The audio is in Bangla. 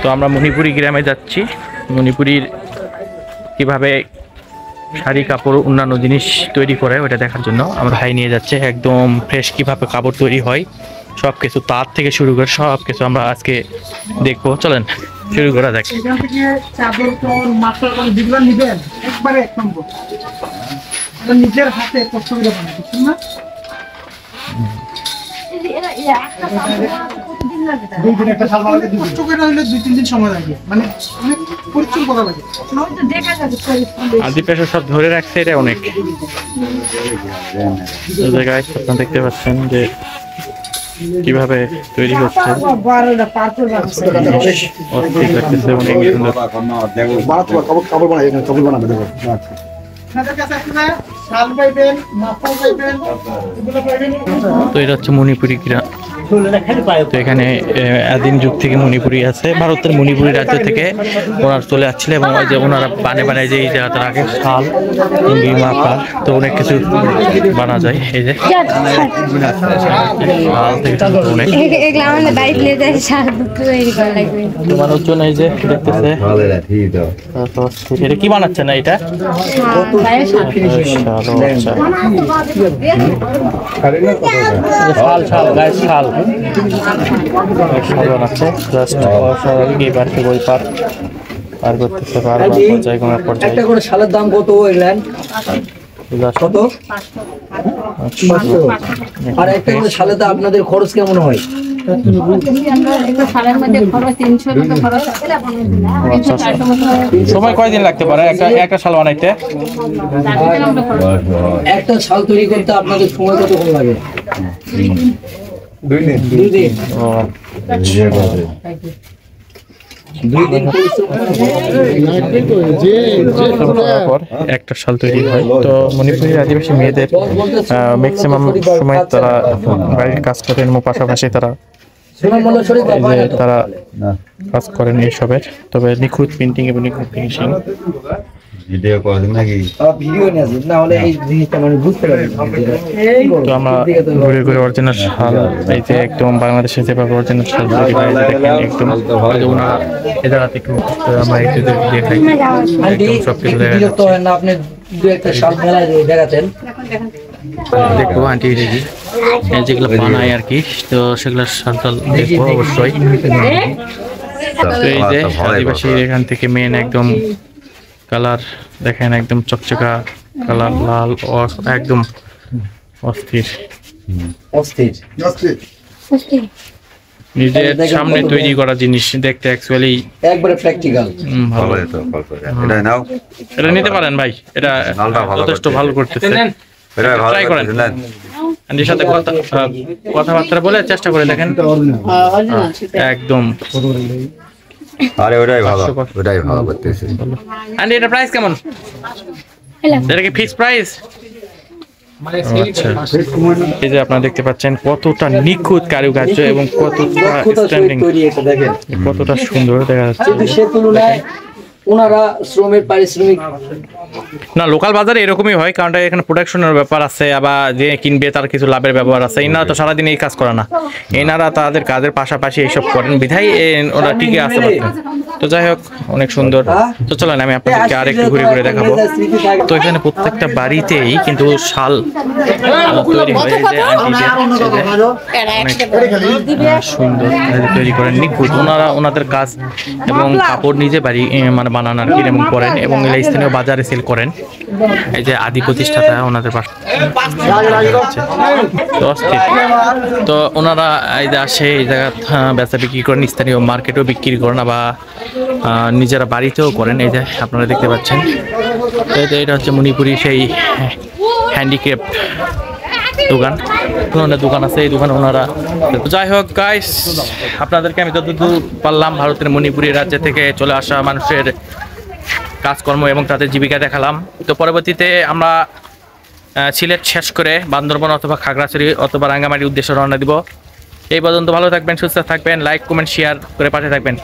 তো আমরা মণিপুরি গ্রামে যাচ্ছি। মণিপুরীর কিভাবে শাড়ি কাপড় অন্যান্য জিনিস তৈরি করে ওটা দেখার জন্য আমরা ভাই নিয়ে যাচ্ছে। একদম ফ্রেশ কিভাবে কাপড় তৈরি হয় সব কিছু, তার থেকে শুরু করে সব কিছু আমরা আজকে দেখবো। চলেন শুরু করা যাক। নিজের হাতে কষ্ট করে বানায়, বুঝছেন না? কষ্ট করে হলে 2-3 দিন সময় লাগে, মানে অনেক পরিশ্রম করা লাগে। আদি পেশা সব ধরে রাখছে, এটা অনেক জায়গায় আপনারা দেখতে পাচ্ছেন যে কিভাবে তৈরি হচ্ছে। তো এটা হচ্ছে মণিপুরি গ্রাম। তো এখানে আদিম যুগ থেকে মণিপুরি আছে, ভারতের মণিপুরি রাজ্য থেকে ওনারা চলে আসছিল এবং ওই যে ওনারা বানায় যে এই জায়গাটা রাখে শাল, লুঙ্গি, মাফলার, তো অনেক কিছু বানা যায়। এই যে শাল থেকে অনেক মানুষজন এই যে দেখতেছে। এটা কি বানাচ্ছে না এটা? শাল শাল গায়ে শাল বানাচ্ছে। জাস্ট অস্বাভাবিক। এই পার্কে বই পার করতেছে পর্যায়ক্রমে পর্যায়ে। একটা করে শালের দাম কত? কত? আর একটা করে শালের দাম আপনাদের খরচ কেমন হয়? সময় কয়দিন লাগতে পারে একটা শাল বানাইতে? একটা শাল তৈরি করতে আপনাদের সময় কতক্ষণ লাগে? 2 দিন। 2 দিন। একটা শাল তৈরি হয়। তো মণিপুরি আদিবাসী মেয়েদের ম্যাক্সিমাম সময় তারা বাড়ির কাজ করেন এবং পাশাপাশি তারা কাজ করেন এইসবের। তবে নিখুঁত পেন্টিং এবং নিখুঁত ফিনিশিং। তো আমরা ঘুরে ঘুরে অরিজিনাল শাল, এই যে একদম বাংলাদেশে যেভাবে অরিজিনাল শাল তৈরি হয় একদম এ জায়গাতে একটু আমরা একটু দেখাই, একদম সবকিছু দেখা দেখাচ্ছেন। দেখবো আন্টি যেগুলো বানায় আর কি, তো সেগুলো শাল দেখবো অবশ্যই। তো এই যে আদিবাসী এখান থেকে মেন একদম কালার দেখেন, একদম চকচকা কালার, লাল একদম অস্থির। নিজের সামনে তৈরি করা জিনিস দেখতে অ্যাকচুয়ালি একবারে প্র্যাকটিক্যাল। ভালো। এটা নিতে পারেন ভাই, এটা যথেষ্ট ভালো করতেছে। ট্রাই করেন, আন্টির সাথে কথাবার্তা বলে চেষ্টা করে দেখেন। একদম আরে ওটাই ভালো করতেছে। আন্টি এটা প্রাইস কেমন? এটা কি ফিক্স প্রাইস? আচ্ছা, এই যে আপনারা দেখতে পাচ্ছেন কতটা নিখুঁত কারুকার্য এবং কতটা স্ট্যান্ডিং, কতটা সুন্দর দেখা যাচ্ছে। সে তুলনায় ওনারা শ্রমের পারিশ্রমিক না, লোকাল বাজারে এরকমই হয়, কারণ এখানে প্রোডাকশনের ব্যাপার আছে, আবার যে কিনবে তার কিছু লাভের ব্যাপার আছে। এনারা তো সারাদিন এই কাজ করে না, এনারা তাদের কাজের পাশাপাশি এইসব করেন বিধায় ওরা টিকে আসতে পারতেন। তো যাই হোক, অনেক সুন্দর। তো চলেন আমি আপনাদেরকে আর একটু ঘুরে ঘুরে দেখাবো। তো এখানে প্রত্যেকটা বাড়িতেই কিন্তু শাল তৈরি হয়, সুন্দর তৈরি করেন, নিখুঁত। ওনাদের কাজ এবং কাপড় নিজে বাড়ি মানে বানান আর কি এবং করেন, এবং স্থানীয় বাজারে সেল করেন। এই যে আদি প্রতিষ্ঠাতা ওনাদের পাশে। তো ওনারা এই যে আসে, এই জায়গা বেচা বিক্রি করেন, স্থানীয় মার্কেটেও বিক্রি করেন, বা নিজেরা বাড়িতেও করেন। এই যে আপনারা দেখতে পাচ্ছেন, এটা হচ্ছে মণিপুরি সেই হ্যান্ডিক্রাফট দোকান আছে, এই দোকানে ওনারা। যাই হোক গাইস, আপনাদেরকে আমি যতদূর পারলাম ভারতের মণিপুরি রাজ্য থেকে চলে আসা মানুষের কাজকর্ম এবং তাদের জীবিকা দেখালাম। তো পরবর্তীতে আমরা সিলেট শেষ করে বান্দরবন অথবা খাগড়াছড়ি অথবা রাঙ্গামাটির উদ্দেশ্যে রওনা দিব। এই পর্যন্ত ভালো থাকবেন, সুস্থ থাকবেন, লাইক কমেন্ট শেয়ার করে পাশে থাকবেন।